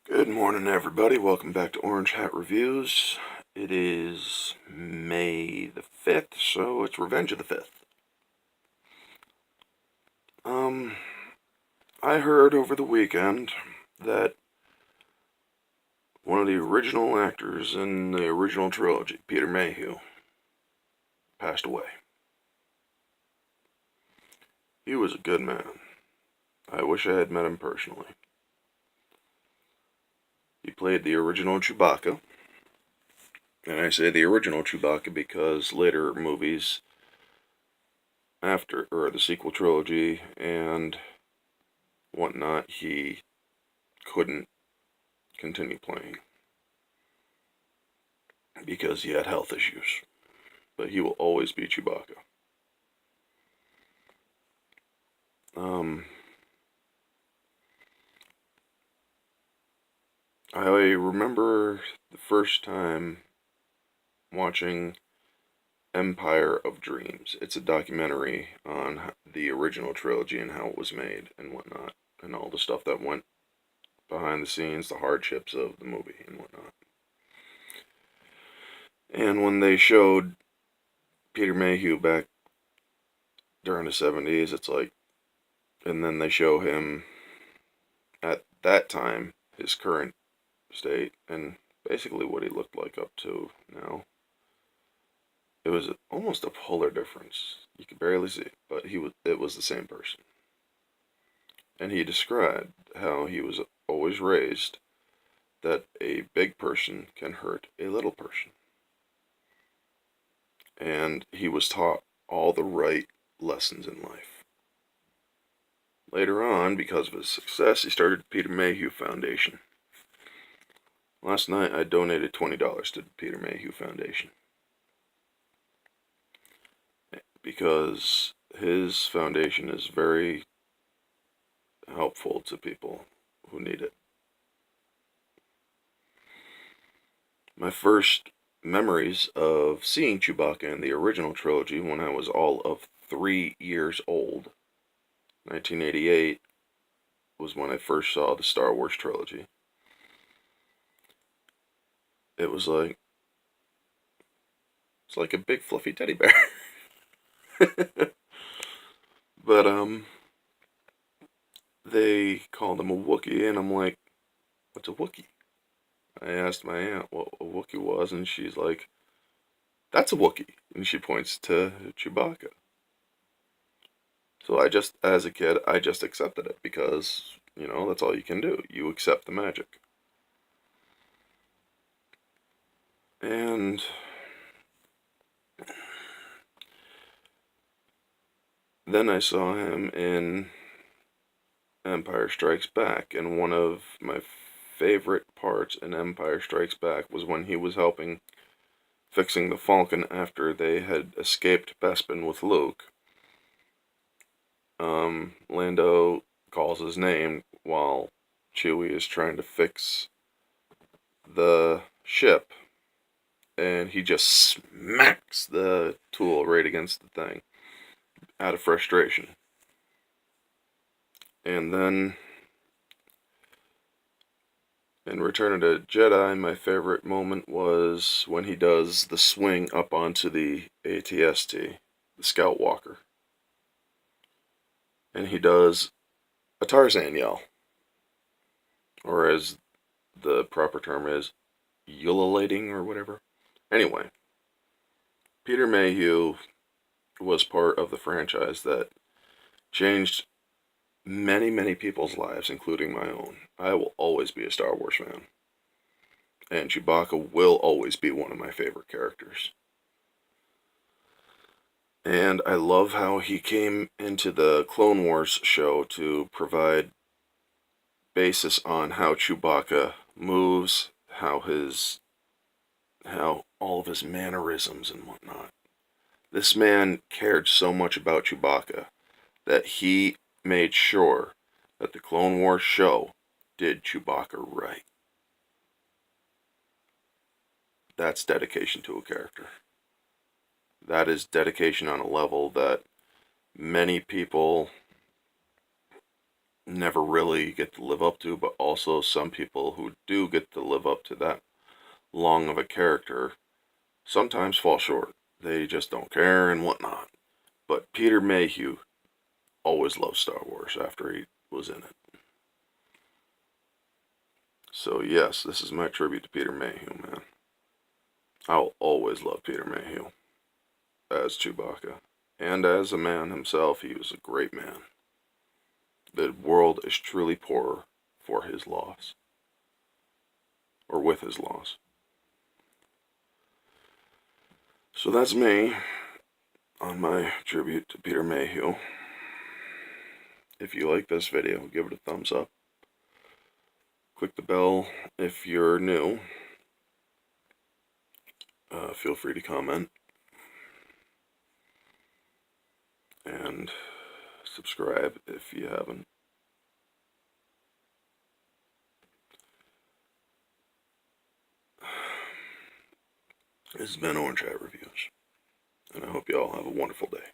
Good morning, everybody. Welcome back to Orange Hat Reviews. It is May the 5th, so it's Revenge of the 5th. I heard over the weekend that one of the original actors in the original trilogy, Peter Mayhew, passed away. He was a good man. I wish I had met him personally. He played the original Chewbacca, and I say the original Chewbacca because later movies or the sequel trilogy and whatnot, he couldn't continue playing because he had health issues. But he will always be Chewbacca. I remember the first time watching Empire of Dreams. It's a documentary on the original trilogy and how it was made and whatnot, and all the stuff that went behind the scenes, the hardships of the movie and whatnot. And when they showed Peter Mayhew back during the 70s, it's like, and then they show him at that time, his current state, and basically what he looked like up to now. It was almost a polar difference. You could barely see it, but it was the same person. And he described how he was always raised that a big person can hurt a little person. And he was taught all the right lessons in life. Later on, because of his success, he started the Peter Mayhew Foundation. Last night, I donated $20 to the Peter Mayhew Foundation because his foundation is very helpful to people who need it. My first memories of seeing Chewbacca in the original trilogy when I was all of 3 years old, 1988, was when I first saw the Star Wars trilogy. It's like a big fluffy teddy bear. But they called him a Wookiee, and I'm like, what's a Wookiee? I asked my aunt what a Wookiee was, and she's like, that's a Wookiee, and she points to Chewbacca. So as a kid, I just accepted it because, that's all you can do. You accept the magic. And then I saw him in Empire Strikes Back, and one of my favorite parts in Empire Strikes Back was when he was helping fixing the Falcon after they had escaped Bespin with Luke. Lando calls his name while Chewie is trying to fix the ship, and he just smacks the tool right against the thing out of frustration. And then in Return of the Jedi, my favorite moment was when he does the swing up onto the ATST, the Scout Walker. And he does a Tarzan yell, or as the proper term is, ululating or whatever. Anyway, Peter Mayhew was part of the franchise that changed many, many people's lives, including my own. I will always be a Star Wars fan. And Chewbacca will always be one of my favorite characters. And I love how he came into the Clone Wars show to provide basis on how Chewbacca moves, how all of his mannerisms and whatnot. This man cared so much about Chewbacca that he made sure that the Clone Wars show did Chewbacca right. That's dedication to a character. That is dedication on a level that many people never really get to live up to, but also some people who do get to live up to that long of a character sometimes fall short. They just don't care and whatnot. But Peter Mayhew always loved Star Wars after he was in it. So yes, this is my tribute to Peter Mayhew, man. I'll always love Peter Mayhew as Chewbacca. And as a man himself, he was a great man. The world is truly poor for his loss. Or with his loss. So that's me on my tribute to Peter Mayhew. If you like this video, give it a thumbs up. Click the bell if you're new. Feel free to comment. And subscribe if you haven't. This has been Orange Hat Reviews, and I hope you all have a wonderful day.